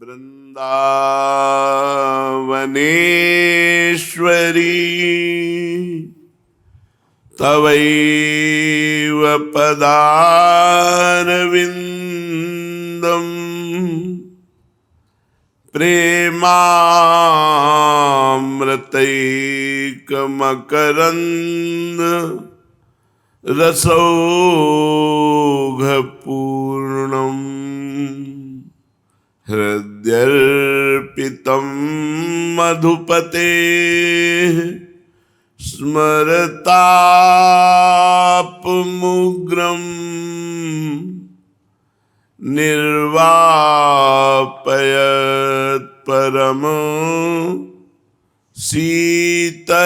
वृंदावनेश्वरी तवैव पदारविन्दम् प्रेमामृतैकमकरन्द रसौघपूर्णम् हृद्यर्पितं मधुपते स्मरतापमुग्रं निर्वापयत् परम शीतलमाश्रयामि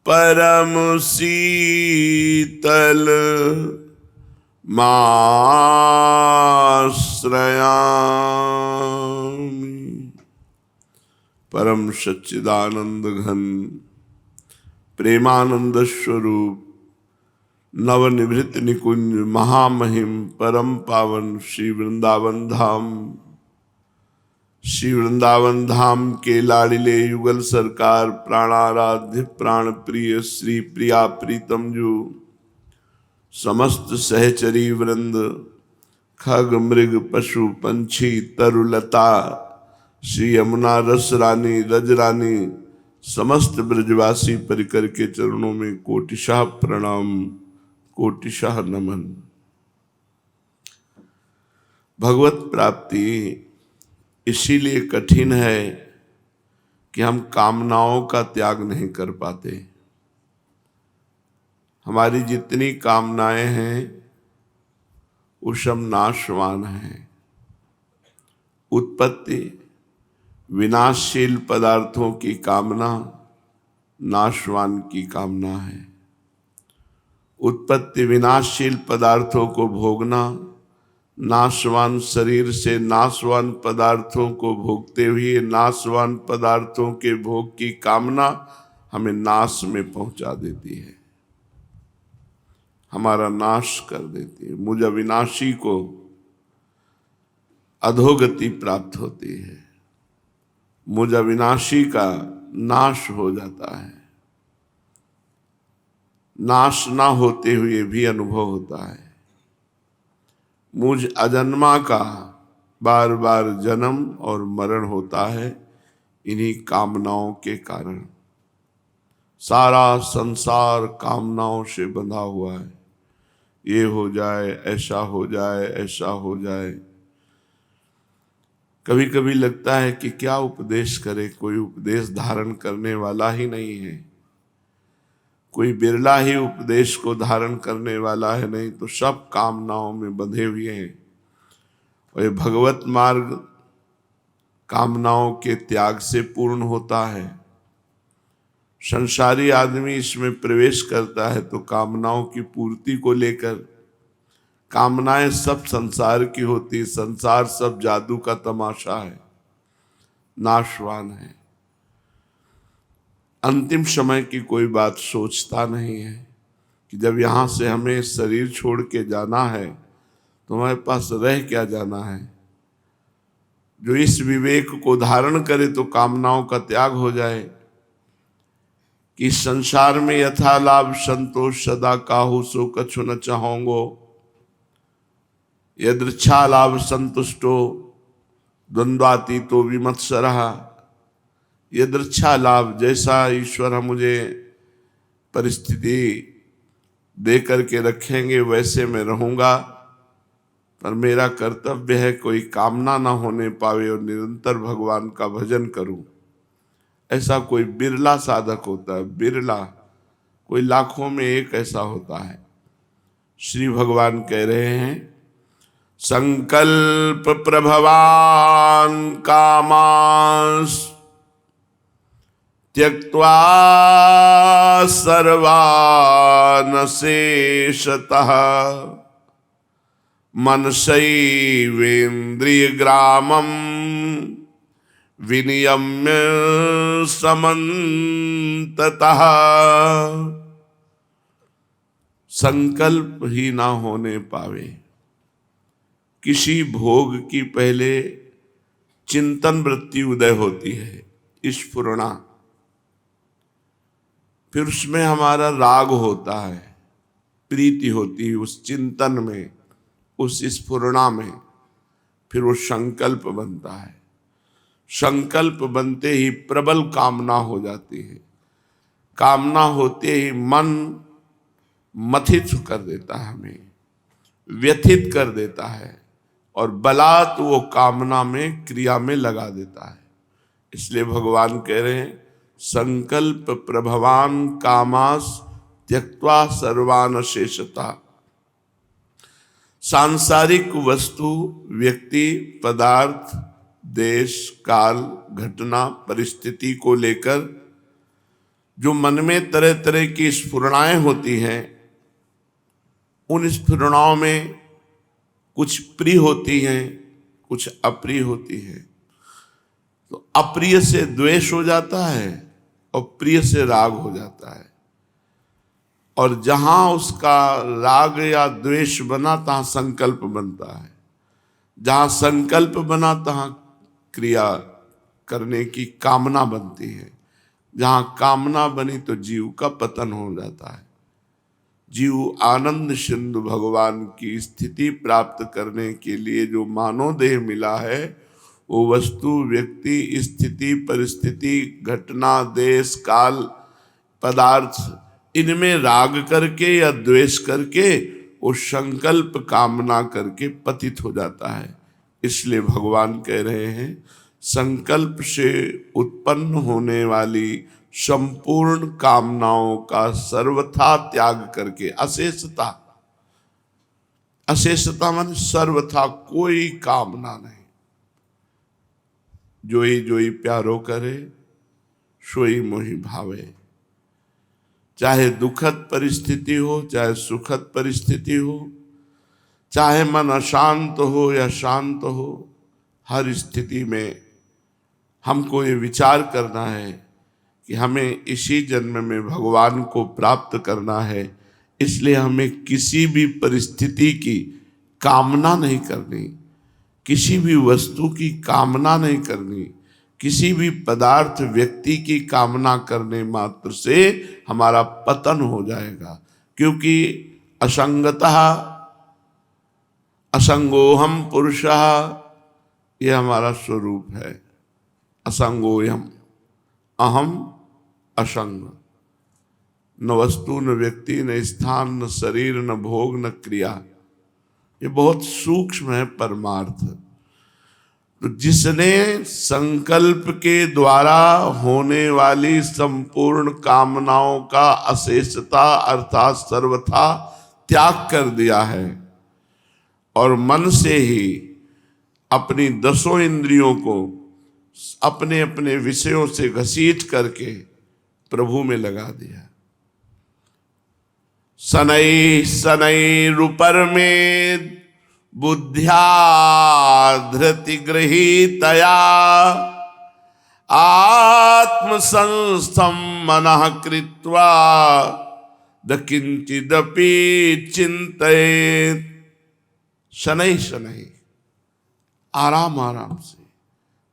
परम शीतल माश्रयामि। परम सच्चिदानंद घन प्रेमानंद स्वरूप नवनिभृत निकुंज महामहिम परम पावन श्री वृंदावन धाम, श्री वृंदावन धाम के लाडिले युगल सरकार प्राणाराध्य प्राण प्रिय श्री प्रिया प्रीतम जो समस्त सहचरी वृंद खग मृग पशु पंछी तरुलता श्री यमुना रस रानी रज रानी समस्त ब्रजवासी परिकर के चरणों में कोटिशाह प्रणाम कोटिशाह नमन। भगवत प्राप्ति इसीलिए कठिन है कि हम कामनाओं का त्याग नहीं कर पाते। हमारी जितनी कामनाएं हैं वो सब नाशवान हैं। उत्पत्ति विनाशशील पदार्थों की कामना नाशवान की कामना है। उत्पत्ति विनाशशील पदार्थों को भोगना, नाशवान शरीर से नाशवान पदार्थों को भोगते हुए नाशवान पदार्थों के भोग की कामना हमें नाश में पहुंचा देती है, हमारा नाश कर देती है। मुझ अविनाशी को अधोगति प्राप्त होती है, मुझ अविनाशी का नाश हो जाता है। नाश ना होते हुए भी अनुभव होता है। मुझ अजन्मा का बार बार जन्म और मरण होता है इन्हीं कामनाओं के कारण। सारा संसार कामनाओं से बंधा हुआ है। ये हो जाए, ऐसा हो जाए, ऐसा हो जाए। कभी कभी लगता है कि क्या उपदेश करे, कोई उपदेश धारण करने वाला ही नहीं है, कोई बिरला ही उपदेश को धारण करने वाला है, नहीं तो सब कामनाओं में बंधे हुए हैं। और ये भगवत मार्ग कामनाओं के त्याग से पूर्ण होता है। संसारी आदमी इसमें प्रवेश करता है तो कामनाओं की पूर्ति को लेकर। कामनाएं सब संसार की होती, संसार सब जादू का तमाशा है, नाशवान है। अंतिम समय की कोई बात सोचता नहीं है कि जब यहाँ से हमें शरीर छोड़ के जाना है तो हमारे पास रह क्या जाना है। जो इस विवेक को धारण करे तो कामनाओं का त्याग हो जाए कि संसार में यथा लाभ संतोष सदा काहू सो कछु न चाहोंगो, यदृच्छा लाभ संतुष्टो द्वंद्वातीतो विमत्सरः। यदृच्छा लाभ, जैसा ईश्वर मुझे परिस्थिति दे करके रखेंगे वैसे मैं रहूंगा, पर मेरा कर्तव्य है कोई कामना ना होने पावे और निरंतर भगवान का भजन करूं। ऐसा कोई बिरला साधक होता है, बिरला, कोई लाखों में एक ऐसा होता है। श्री भगवान कह रहे हैं संकल्प प्रभवान कामास त्यक्त्वा सर्वान् शेषतः मनसैवेन्द्रियग्रामं विनियम्य समन्ततः। संकल्प ही ना होने पावे। किसी भोग की पहले चिंतन वृत्ति उदय होती है, स्फुरणा, फिर उसमें हमारा राग होता है, प्रीति होती है उस चिंतन में, उस स्फुरणा में, फिर वो संकल्प बनता है। संकल्प बनते ही प्रबल कामना हो जाती है। कामना होते ही मन मथित कर देता है, हमें व्यथित कर देता है और बलात् वो कामना में, क्रिया में लगा देता है। इसलिए भगवान कह रहे हैं संकल्प प्रभवान कामास त्यक्त्वा सर्वान शेषता। सांसारिक वस्तु, व्यक्ति, पदार्थ, देश, काल, घटना, परिस्थिति को लेकर जो मन में तरह तरह की स्फुरणाएं होती हैं, उन स्फुरणाओं में कुछ प्रिय होती हैं, कुछ अप्रिय होती हैं। तो अप्रिय से द्वेष हो जाता है और प्रिय से राग हो जाता है। और जहां उसका राग या द्वेष बना तहां संकल्प बनता है। जहां संकल्प बना तहां क्रिया करने की कामना बनती है। जहां कामना बनी तो जीव का पतन हो जाता है। जीव आनंद सिंधु भगवान की स्थिति प्राप्त करने के लिए जो मानव देह मिला है, वो वस्तु, व्यक्ति, स्थिति, परिस्थिति, घटना, देश, काल, पदार्थ, इनमें राग करके या द्वेष करके वो संकल्प कामना करके पतित हो जाता है। इसलिए भगवान कह रहे हैं संकल्प से उत्पन्न होने वाली संपूर्ण कामनाओं का सर्वथा त्याग करके, अशेषता, अशेषता माने सर्वथा कोई कामना नहीं। जोई जोई प्यारो करे सोई मोहि भावे। चाहे दुखद परिस्थिति हो, चाहे सुखद परिस्थिति हो, चाहे मन अशांत हो या शांत हो, हर स्थिति में हमको ये विचार करना है कि हमें इसी जन्म में भगवान को प्राप्त करना है। इसलिए हमें किसी भी परिस्थिति की कामना नहीं करनी, किसी भी वस्तु की कामना नहीं करनी, किसी भी पदार्थ, व्यक्ति की कामना करने मात्र से हमारा पतन हो जाएगा। क्योंकि असंगतः असंगोहम पुरुषः, ये हमारा स्वरूप है। असंगोयम, अहम असंग, न वस्तु, न व्यक्ति, न स्थान, न शरीर, न भोग, न क्रिया। ये बहुत सूक्ष्म है परमार्थ। तो जिसने संकल्प के द्वारा होने वाली संपूर्ण कामनाओं का अशेषता अर्थात सर्वथा त्याग कर दिया है और मन से ही अपनी 10 इंद्रियों को अपने अपने विषयों से घसीट करके प्रभु में लगा दिया। सनई सनई रूपर में बुद्ध्या धृति गृहीतया आत्म संस्थम मनः कृत्वा द किंचिदपि चिंतयेत्। शनै शनै, आराम आराम से,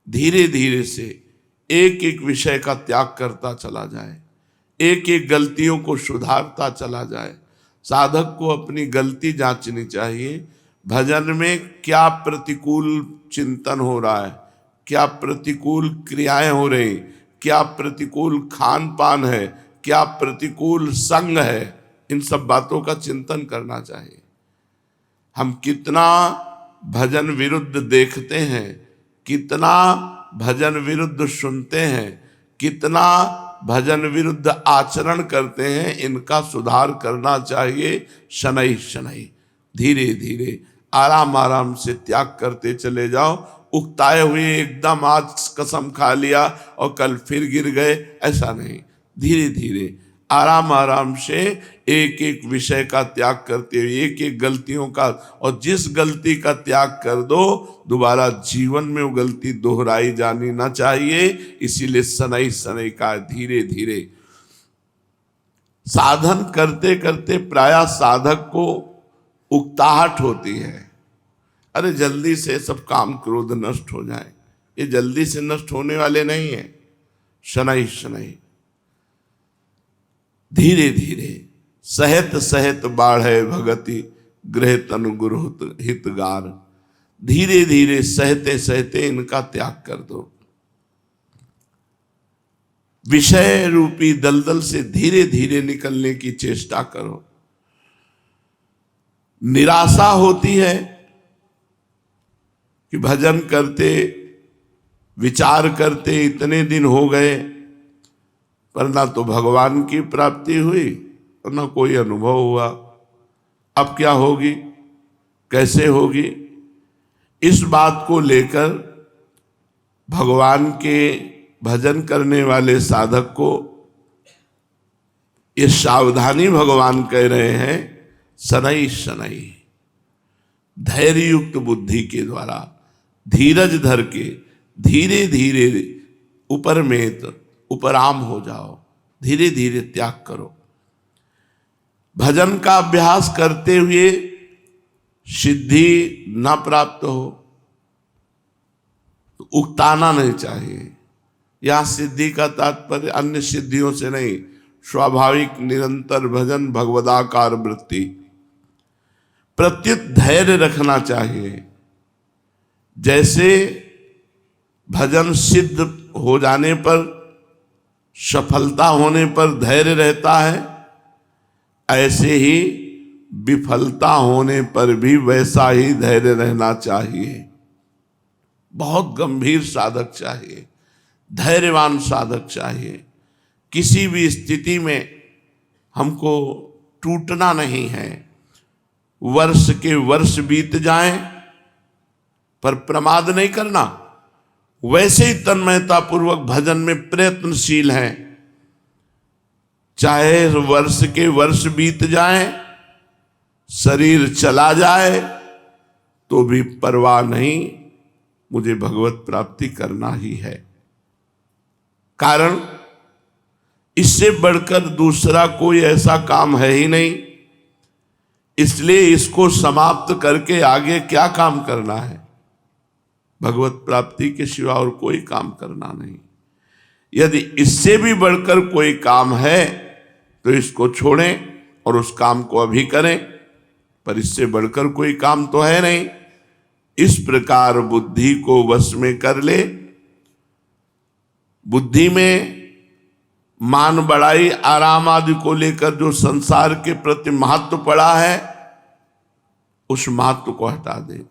धीरे धीरे से एक एक विषय का त्याग करता चला जाए, एक एक गलतियों को सुधारता चला जाए। साधक को अपनी गलती जांचनी चाहिए। भजन में क्या प्रतिकूल चिंतन हो रहा है, क्या प्रतिकूल क्रियाएं हो रही, क्या प्रतिकूल खान पान है, क्या प्रतिकूल संग है, इन सब बातों का चिंतन करना चाहिए। हम कितना भजन विरुद्ध देखते हैं, कितना भजन विरुद्ध सुनते हैं, कितना भजन विरुद्ध आचरण करते हैं, इनका सुधार करना चाहिए। शनै शनै, धीरे धीरे, आराम आराम से त्याग करते चले जाओ। उकताए हुए एकदम आज कसम खा लिया और कल फिर गिर गए, ऐसा नहीं। धीरे धीरे आराम आराम से एक एक विषय का त्याग करते हुए, एक एक गलतियों का, और जिस गलती का त्याग कर दो दोबारा जीवन में वो गलती दोहराई जानी ना चाहिए। इसीलिए सनई सनई का धीरे धीरे। साधन करते करते प्रायः साधक को उकताहट होती है, अरे जल्दी से सब काम क्रोध नष्ट हो जाए। ये जल्दी से नष्ट होने वाले नहीं है। शनै शनै, धीरे धीरे सहत सहत बाढ़े भगति, गृह तनु गुरु हितगार। धीरे धीरे सहते सहते इनका त्याग कर दो। विषय रूपी दलदल से धीरे धीरे निकलने की चेष्टा करो। निराशा होती है कि भजन करते विचार करते इतने दिन हो गए, पर ना तो भगवान की प्राप्ति हुई और ना कोई अनुभव हुआ। अब क्या होगी, कैसे होगी? इस बात को लेकर भगवान के भजन करने वाले साधक को ये सावधानी भगवान कह रहे हैं, शनै शनै, धैर्य युक्त बुद्धि के द्वारा धीरज धर के धीरे धीरे उपराम हो जाओ, धीरे धीरे त्याग करो। भजन का अभ्यास करते हुए सिद्धि न प्राप्त हो तो उकताना नहीं चाहिए। यह सिद्धि का तात्पर्य अन्य सिद्धियों से नहीं, स्वाभाविक निरंतर भजन भगवदाकार वृत्ति, प्रत्युत धैर्य रखना चाहिए। जैसे भजन सिद्ध हो जाने पर, सफलता होने पर धैर्य रहता है, ऐसे ही विफलता होने पर भी वैसा ही धैर्य रहना चाहिए। बहुत गंभीर साधक चाहिए, धैर्यवान साधक चाहिए। किसी भी स्थिति में हमको टूटना नहीं है। वर्ष के वर्ष बीत जाएं पर प्रमाद नहीं करना। वैसे ही तन्मयता पूर्वक भजन में प्रयत्नशील हैं। चाहे वर्ष के वर्ष बीत जाएं, शरीर चला जाए तो भी परवाह नहीं, मुझे भगवत प्राप्ति करना ही है। कारण इससे बढ़कर दूसरा कोई ऐसा काम है ही नहीं, इसलिए इसको समाप्त करके आगे क्या काम करना है? भगवत प्राप्ति के सिवा और कोई काम करना नहीं। यदि इससे भी बढ़कर कोई काम है तो इसको छोड़ें और उस काम को अभी करें, पर इससे बढ़कर कोई काम तो है नहीं। इस प्रकार बुद्धि को वश में कर ले। बुद्धि में मान बढ़ाई आराम आदि को लेकर जो संसार के प्रति महत्व पड़ा है, उस महत्व को हटा दे।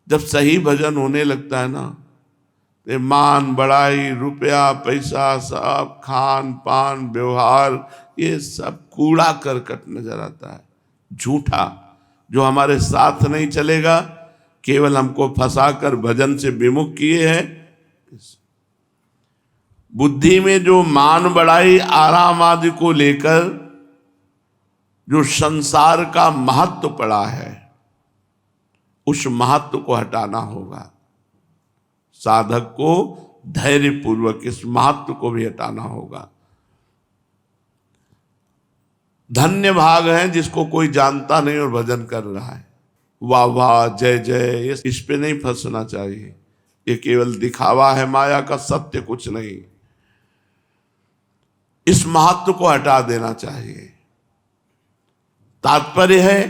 जब सही भजन होने लगता है ना, तो मान बढ़ाई, रुपया पैसा, सब खान पान व्यवहार, ये सब कूड़ा करकट नजर आता है, झूठा, जो हमारे साथ नहीं चलेगा, केवल हमको फंसाकर भजन से विमुख किए हैं। बुद्धि में जो मान बढ़ाई आराम आदि को लेकर जो संसार का महत्व पड़ा है, उस महत्व को हटाना होगा। साधक को धैर्य पूर्वक इस महत्व को भी हटाना होगा। धन्य भाग है जिसको कोई जानता नहीं और भजन कर रहा है, वाह वाह जय जय, इस पे नहीं फंसना चाहिए। ये केवल दिखावा है, माया का सत्य कुछ नहीं। इस महत्व को हटा देना चाहिए। तात्पर्य है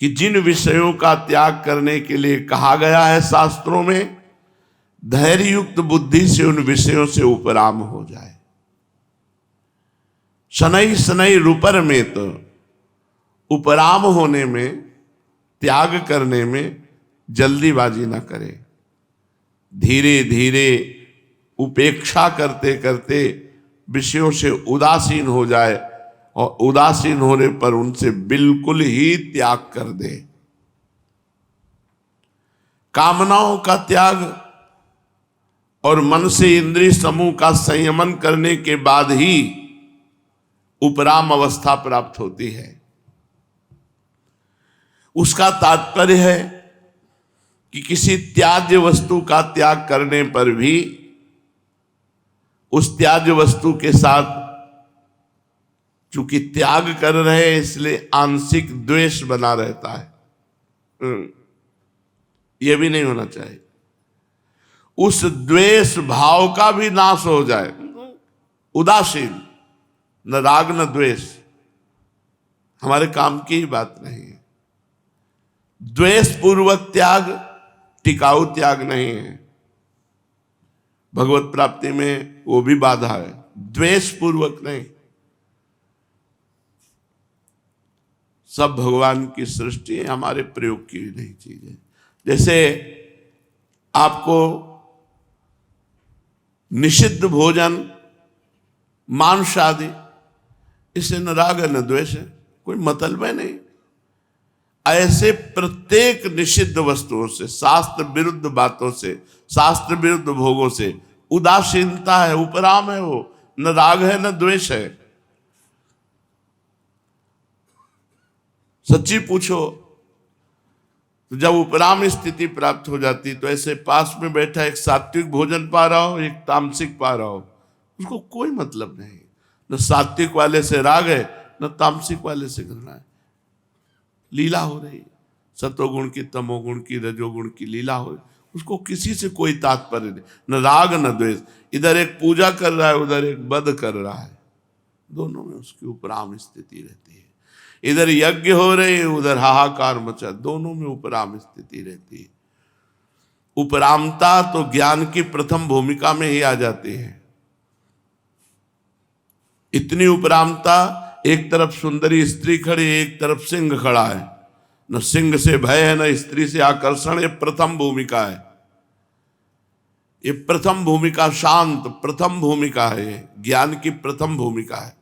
कि जिन विषयों का त्याग करने के लिए कहा गया है शास्त्रों में, धैर्य युक्त बुद्धि से उन विषयों से उपराम हो जाए। शनै शनै रूपर में तो उपराम होने में, त्याग करने में जल्दीबाजी न करे। धीरे धीरे उपेक्षा करते करते विषयों से उदासीन हो जाए और उदासीन होने पर उनसे बिल्कुल ही त्याग कर दे। कामनाओं का त्याग और मन से इंद्रिय समूह का संयमन करने के बाद ही उपराम अवस्था प्राप्त होती है। उसका तात्पर्य है कि किसी त्याज्य वस्तु का त्याग करने पर भी उस त्याज्य वस्तु के साथ चूंकि त्याग कर रहे हैं इसलिए आंशिक द्वेष बना रहता है। यह भी नहीं होना चाहिए। उस द्वेष भाव का भी नाश हो जाए। उदासीन, न राग न द्वेष, हमारे काम की ही बात नहीं है। द्वेष पूर्वक त्याग टिकाऊ त्याग नहीं है। भगवत प्राप्ति में वो भी बाधा है, द्वेष पूर्वक नहीं। सब भगवान की सृष्टि है, हमारे प्रयोग की भी नहीं चीज है। जैसे आपको निषिद्ध भोजन, मांस आदि, इससे न राग है न द्वेष है, कोई मतलब है नहीं। ऐसे प्रत्येक निषिद्ध वस्तुओं से, शास्त्र विरुद्ध बातों से, शास्त्र विरुद्ध भोगों से उदासीनता है, उपराम है, वो न राग है न द्वेष है। सच्ची पूछो तो जब उपराम स्थिति प्राप्त हो जाती तो ऐसे पास में बैठा एक सात्विक भोजन पा रहा हो, एक तामसिक पा रहा हो, उसको कोई मतलब नहीं। न सात्विक वाले से राग है न तामसिक वाले से घृणा है। लीला हो रही, सतोगुण की, तमोगुण की, रजोगुण की लीला हो रही, उसको किसी से कोई तात्पर्य नहीं, न राग न द्वेष। इधर एक पूजा कर रहा है, उधर एक वध कर रहा है, दोनों में उसकी उपराम स्थिति रहती है। इधर यज्ञ हो रहे, उधर हाहाकार मचा, दोनों में उपराम स्थिति रहती है। उपरामता तो ज्ञान की प्रथम भूमिका में ही आ जाती है। इतनी उपरामता, एक तरफ सुंदरी स्त्री खड़ी, एक तरफ सिंह खड़ा है, न सिंह से भय है न स्त्री से आकर्षण। ये प्रथम भूमिका है, ये प्रथम भूमिका, शांत प्रथम भूमिका है, ज्ञान की प्रथम भूमिका है।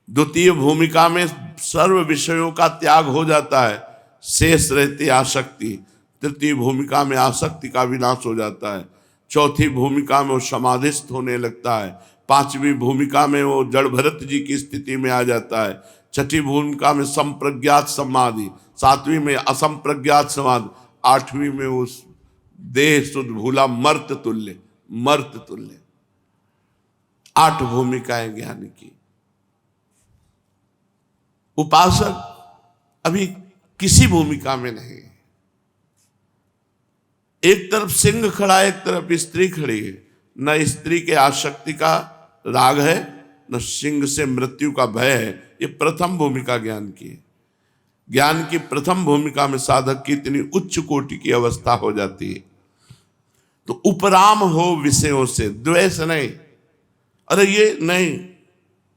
द्वितीय भूमिका में सर्व विषयों का त्याग हो जाता है, शेष रहती आसक्ति। तृतीय भूमिका में आसक्ति का विनाश हो जाता है। चौथी भूमिका में वो समाधिस्थ होने लगता है। पांचवी भूमिका में वो जड़ भरत जी की स्थिति में आ जाता है। छठी भूमिका में संप्रज्ञात समाधि, सातवीं में असंप्रज्ञात समाधि, आठवीं में उस देह शुद्ध भूला मर्त तुल्य, मर्त तुल्य। 8 भूमिकाएं ज्ञान की। उपासक अभी किसी भूमिका में नहीं है। एक तरफ सिंह खड़ा है, एक तरफ स्त्री खड़ी है। न स्त्री के आसक्ति का राग है, न सिंह से मृत्यु का भय है। ये प्रथम भूमिका ज्ञान की है। ज्ञान की प्रथम भूमिका में साधक की इतनी उच्च कोटि की अवस्था हो जाती है तो उपराम हो विषयों से, द्वेष नहीं। अरे ये नहीं,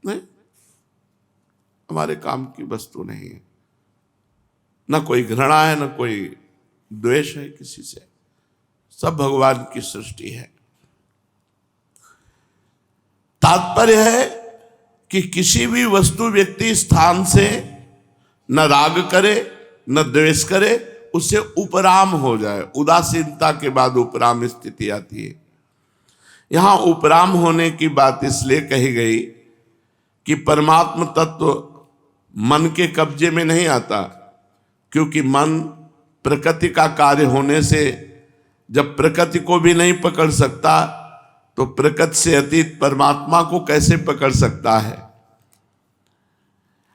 नहीं, हमारे काम की वस्तु नहीं है। न कोई घृणा है, न कोई द्वेष है किसी से। सब भगवान की सृष्टि है। तात्पर्य है कि किसी भी वस्तु, व्यक्ति, स्थान से न राग करे न द्वेष करे, उससे उपराम हो जाए। उदासीनता के बाद उपराम स्थिति आती है। यहां उपराम होने की बात इसलिए कही गई कि परमात्म तत्व मन के कब्जे में नहीं आता, क्योंकि मन प्रकृति का कार्य होने से जब प्रकृति को भी नहीं पकड़ सकता तो प्रकृति से अतीत परमात्मा को कैसे पकड़ सकता है।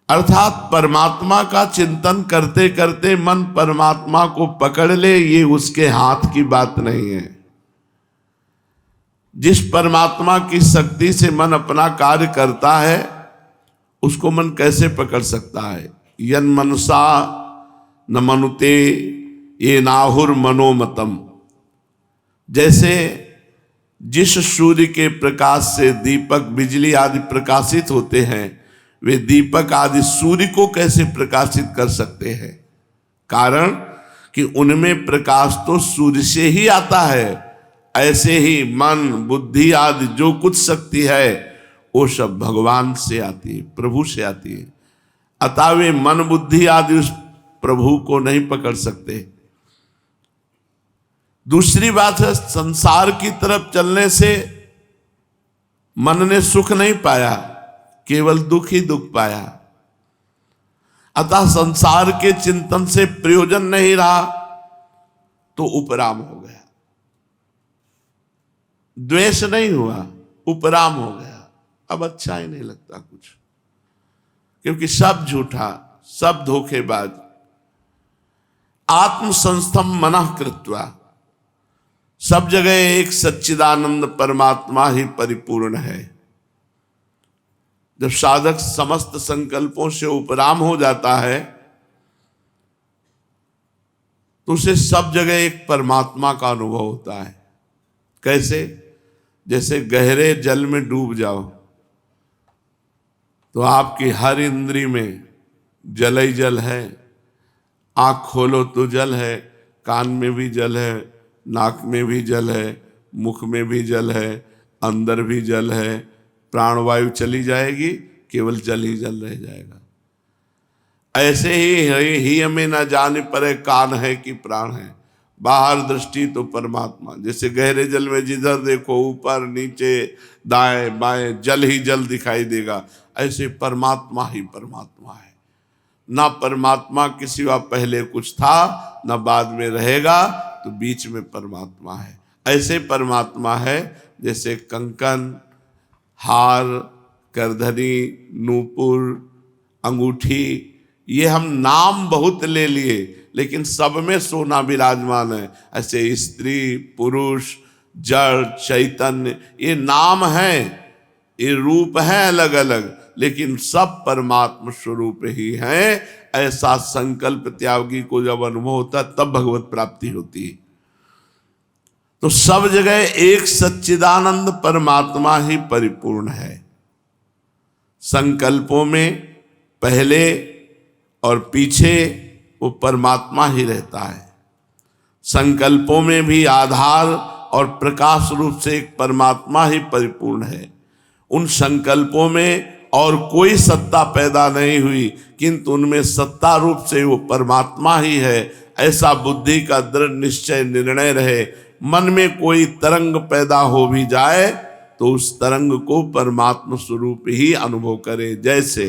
अर्थात परमात्मा का चिंतन करते करते मन परमात्मा को पकड़ ले, ये उसके हाथ की बात नहीं है। जिस परमात्मा की शक्ति से मन अपना कार्य करता है उसको मन कैसे पकड़ सकता है। यन मनसा न मनुते ये नाहुर मनोमतम। जैसे जिस सूर्य के प्रकाश से दीपक, बिजली आदि प्रकाशित होते हैं, वे दीपक आदि सूर्य को कैसे प्रकाशित कर सकते हैं? कारण कि उनमें प्रकाश तो सूर्य से ही आता है। ऐसे ही मन, बुद्धि आदि जो कुछ शक्ति है वो सब भगवान से आती है, प्रभु से आती है। अतः वे मन, बुद्धि आदि उस प्रभु को नहीं पकड़ सकते। दूसरी बात है, संसार की तरफ चलने से मन ने सुख नहीं पाया, केवल दुख ही दुख पाया। अतः संसार के चिंतन से प्रयोजन नहीं रहा तो उपराम हो गया। द्वेष नहीं हुआ, उपराम हो गया। अब अच्छा ही नहीं लगता कुछ। क्योंकि सब झूठा, सब धोखेबाज। आत्म संस्थम मनः कृत्वा, सब जगह एक सच्चिदानंद परमात्मा ही परिपूर्ण है। जब साधक समस्त संकल्पों से उपराम हो जाता है तो उसे सब जगह एक परमात्मा का अनुभव होता है। कैसे? जैसे गहरे जल में डूब जाओ तो आपकी हर इंद्री में जल ही जल है। आँख खोलो तो जल है, कान में भी जल है, नाक में भी जल है, मुख में भी जल है, अंदर भी जल है। प्राणवायु चली जाएगी, केवल जल ही जल रह जाएगा। ऐसे ही हमें न जाने पर कान है कि प्राण है, बाहर दृष्टि तो परमात्मा। जैसे गहरे जल में जिधर देखो ऊपर नीचे दाएं बाएं जल ही जल दिखाई देगा, ऐसे परमात्मा ही परमात्मा है। ना परमात्मा के सिवा पहले कुछ था, ना बाद में रहेगा, तो बीच में परमात्मा है। ऐसे परमात्मा है जैसे कंकन, हार, करधनी, नूपुर, अंगूठी, ये हम नाम बहुत ले लिए लेकिन सब में सोना विराजमान है। ऐसे स्त्री, पुरुष, जड़, चैतन्य, ये नाम है, ये रूप है अलग अलग, लेकिन सब परमात्मा स्वरूप ही है। ऐसा संकल्प त्यागी को जब अनुभव होता है तब भगवत प्राप्ति होती है। तो सब जगह एक सच्चिदानंद परमात्मा ही परिपूर्ण है। संकल्पों में पहले और पीछे वो परमात्मा ही रहता है। संकल्पों में भी आधार और प्रकाश रूप से एक परमात्मा ही परिपूर्ण है। उन संकल्पों में और कोई सत्ता पैदा नहीं हुई, किंतु उनमें सत्ता रूप से वो परमात्मा ही है। ऐसा बुद्धि का दृढ़ निश्चय निर्णय रहे। मन में कोई तरंग पैदा हो भी जाए तो उस तरंग को परमात्मा स्वरूप ही अनुभव करे। जैसे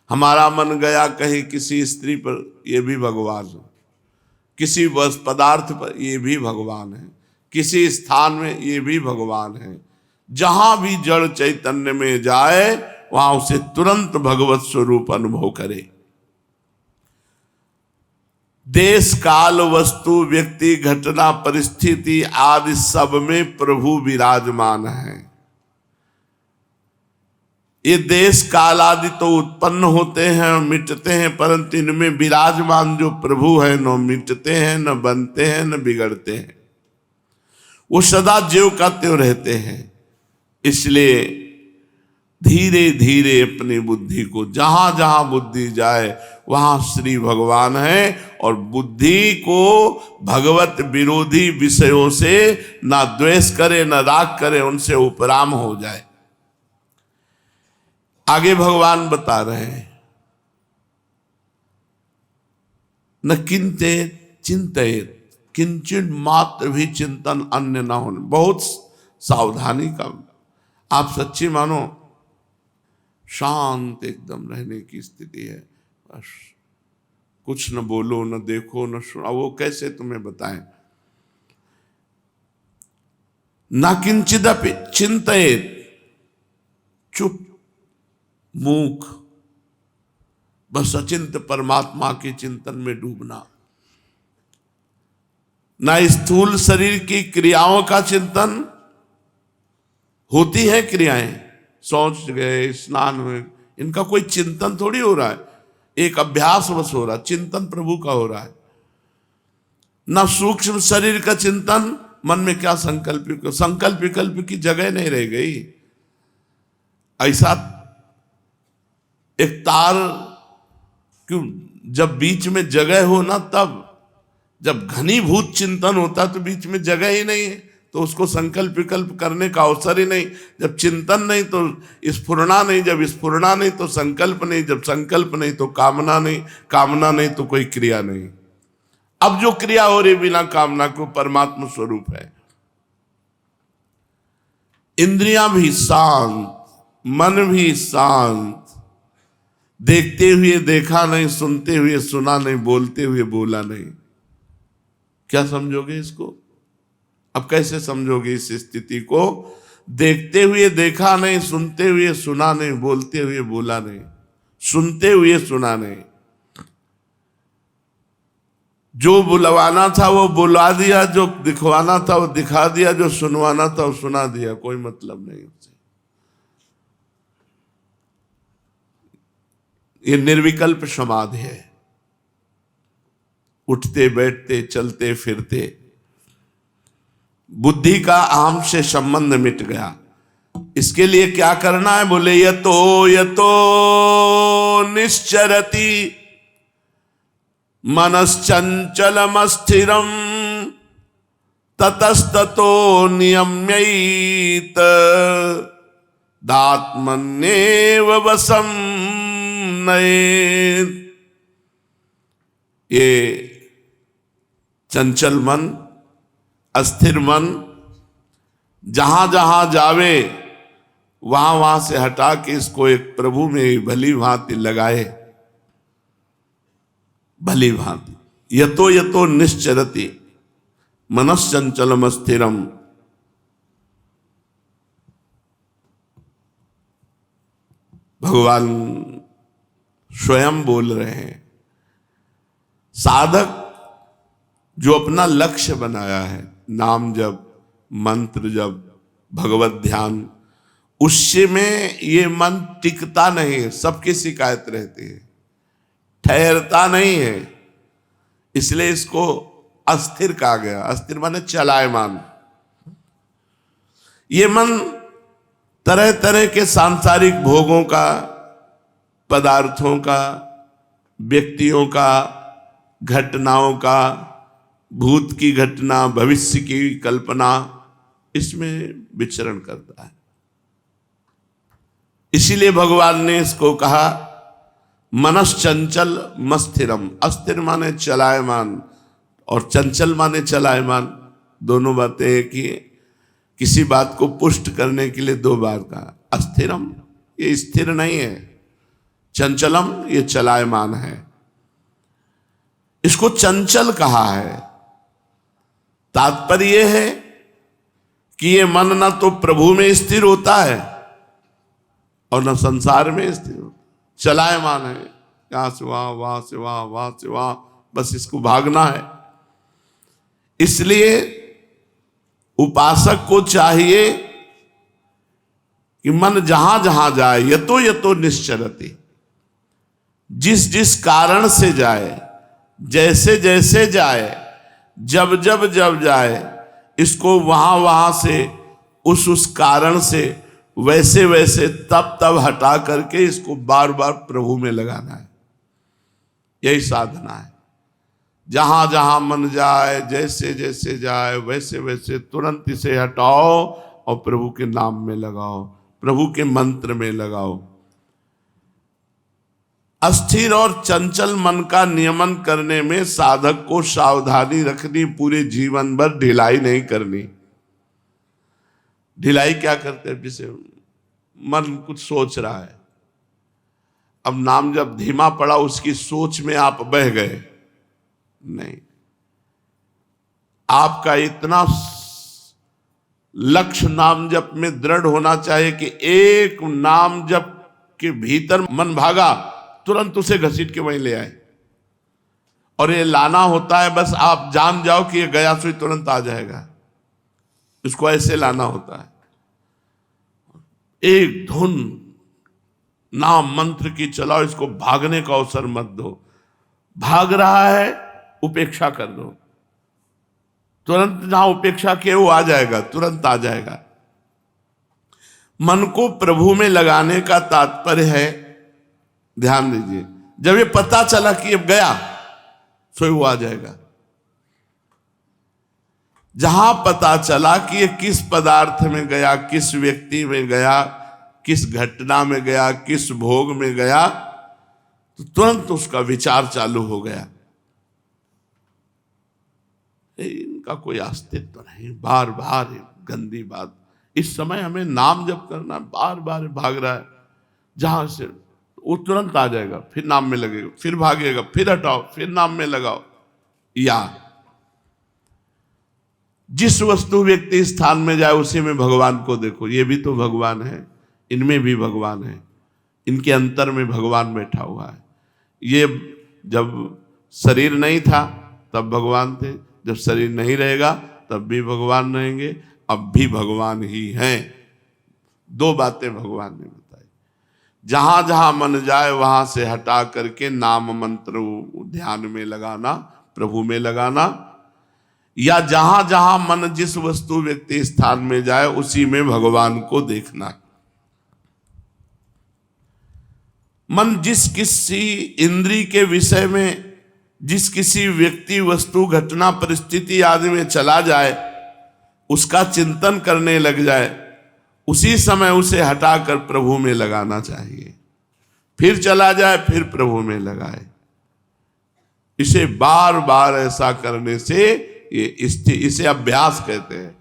हमारा मन गया कहीं किसी स्त्री पर, ये भी भगवान है। किसी वस्तु पदार्थ पर, ये भी भगवान है। किसी स्थान में, ये भी भगवान है। जहां भी जड़ चैतन्य में जाए वहां उसे तुरंत भगवत स्वरूप अनुभव करे। देश काल वस्तु व्यक्ति घटना परिस्थिति आदि सब में प्रभु विराजमान है। ये देश काल आदि तो उत्पन्न होते हैं और मिटते हैं, परंतु इनमें विराजमान जो प्रभु है न मिटते हैं, न बनते हैं, न बिगड़ते हैं। वो सदा ज्यों का त्यों रहते हैं। इसलिए धीरे धीरे अपनी बुद्धि को, जहां जहां बुद्धि जाए वहां श्री भगवान है, और बुद्धि को भगवत विरोधी विषयों से ना द्वेष करे, ना राग करे, उनसे उपराम हो जाए। आगे भगवान बता रहे हैं, न किंचे चिंतित, किंचित मात्र भी चिंतन अन्य न होने। बहुत सावधानी का, आप सच्ची मानो शांत एकदम रहने की स्थिति है। बस कुछ न बोलो, न देखो, न सुनो। वो कैसे तुम्हें बताएं? न किंचिदपि चिंतित, चुप, मूक, बस अचिंत परमात्मा के चिंतन में डूबना। ना स्थूल शरीर की क्रियाओं का चिंतन, होती है क्रियाएं, शौच गए, स्नान हुए, इनका कोई चिंतन थोड़ी हो रहा है, एक अभ्यास बस हो रहा है। चिंतन प्रभु का हो रहा है। ना सूक्ष्म शरीर का चिंतन, मन में क्या संकल्प, संकल्प विकल्प की जगह नहीं रह गई। ऐसा एक तार क्यों, जब बीच में जगह हो ना, तब जब घनीभूत चिंतन होता तो बीच में जगह ही नहीं है, तो उसको संकल्प विकल्प करने का अवसर ही नहीं। जब चिंतन नहीं तो स्फुरना नहीं, जब स्फुरना नहीं तो संकल्प नहीं, जब संकल्प नहीं तो कामना नहीं, कामना नहीं तो कोई क्रिया नहीं। अब जो क्रिया हो रही बिना कामना को, परमात्मा स्वरूप है। इंद्रियां भी शांत, मन भी शांत, देखते हुए देखा नहीं, सुनते हुए सुना नहीं, बोलते हुए बोला नहीं। क्या समझोगे इसको? अब कैसे समझोगे इस स्थिति को? देखते हुए देखा नहीं, सुनते हुए सुना नहीं, बोलते हुए बोला नहीं। सुनते हुए सुना नहीं। जो बुलवाना था वो बुलवा दिया, जो दिखवाना था वो दिखा दिया, जो सुनवाना था वो सुना दिया, कोई मतलब नहीं उससे। ये निर्विकल्प समाधि है। उठते बैठते चलते फिरते बुद्धि का अहम से संबंध मिट गया। इसके लिए क्या करना है? बोले यतो यतो निश्चरति मनश्चंचलमस्थिरम ततस्ततो नियम्यैत दात्मन्येव वसं नयेत्। ये चंचल मन, अस्थिर मन जहां जहां जावे वहां वहां से हटा के इसको एक प्रभु में भली भांति लगाए, भली भांति। यतो यतो निश्चरति मनश्चंचलम स्थिरम। भगवान स्वयं बोल रहे हैं, साधक जो अपना लक्ष्य बनाया है, नाम जप, मंत्र जप, भगवत ध्यान, उससे में ये मन टिकता नहीं है, सबकी शिकायत रहती है, ठहरता नहीं है। इसलिए इसको अस्थिर कहा गया। अस्थिर माने चलायमान। ये मन तरह तरह के सांसारिक भोगों का, पदार्थों का, व्यक्तियों का, घटनाओं का, भूत की घटना, भविष्य की कल्पना, इसमें विचरण करता है। इसीलिए भगवान ने इसको कहा मनश्चंचल मस्थिरम। अस्थिर माने चलायमान और चंचल माने चलायमान, दोनों बातें एक ही। किसी बात को पुष्ट करने के लिए दो बार कहा। अस्थिरम ये स्थिर नहीं है, चंचलम ये चलायमान है। इसको चंचल कहा है। तात्पर्य यह है कि ये मन ना तो प्रभु में स्थिर होता है और न संसार में स्थिर होता, चलायमान है, यहां से वहां, वहां से वहां, वहां से वहां, बस इसको भागना है। इसलिए उपासक को चाहिए कि मन जहां जहां जाए, यतो यतो निश्चरति, जिस जिस कारण से जाए, जैसे जैसे जाए, जब जब जब जाए, इसको वहां वहां से, उस कारण से, वैसे वैसे, तब तब हटा करके इसको बार बार प्रभु में लगाना है। यही साधना है। जहां जहां मन जाए, जैसे जैसे जाए, वैसे वैसे तुरंत इसे हटाओ और प्रभु के नाम में लगाओ, प्रभु के मंत्र में लगाओ। अस्थिर और चंचल मन का नियमन करने में साधक को सावधानी रखनी, पूरे जीवन भर ढिलाई नहीं करनी। ढिलाई क्या करते हैं? जैसे मन कुछ सोच रहा है, अब नाम जब धीमा पड़ा, उसकी सोच में आप बह गए, नहीं। आपका इतना लक्ष्य नाम जप में दृढ़ होना चाहिए कि एक नाम जप के भीतर मन भागा, तुरंत उसे घसीट के वहीं ले आए। और ये लाना होता है, बस आप जान जाओ कि ये गया सो तुरंत आ जाएगा। इसको ऐसे लाना होता है। एक धुन नाम मंत्र की चलाओ, इसको भागने का अवसर मत दो। भाग रहा है, उपेक्षा कर दो, तुरंत जहां उपेक्षा किए वो आ जाएगा, तुरंत आ जाएगा। मन को प्रभु में लगाने का तात्पर्य है, ध्यान दीजिए, जब ये पता चला कि अब गया, सो वो आ जाएगा। जहां पता चला कि ये किस पदार्थ में गया, किस व्यक्ति में गया, किस घटना में गया, किस भोग में गया, तो तुरंत उसका विचार चालू हो गया। इनका कोई अस्तित्व नहीं, बार बार गंदी बात। इस समय हमें नाम जप करना, बार बार भाग रहा है, जहां से वो तुरंत आ जाएगा, फिर नाम में लगेगा, फिर भागेगा, फिर हटाओ, फिर नाम में लगाओ। या जिस वस्तु व्यक्ति स्थान में जाए, उसी में भगवान को देखो। ये भी तो भगवान है, इनमें भी भगवान है। इनके अंतर में भगवान बैठा हुआ है। ये जब शरीर नहीं था तब भगवान थे, जब शरीर नहीं रहेगा तब भी भगवान रहेंगे, अब भी भगवान ही हैं। दो बातें भगवान ने बताई। जहां जहां मन जाए वहां से हटा करके नाम मंत्र ध्यान में लगाना, प्रभु में लगाना, या जहां जहां मन जिस वस्तु व्यक्ति स्थान में जाए उसी में भगवान को देखना। मन जिस किसी इंद्री के विषय में, जिस किसी व्यक्ति वस्तु घटना परिस्थिति आदि में चला जाए, उसका चिंतन करने लग जाए, उसी समय उसे हटाकर प्रभु में लगाना चाहिए। फिर चला जाए फिर प्रभु में लगाए। इसे बार बार ऐसा करने से इसे अभ्यास कहते हैं।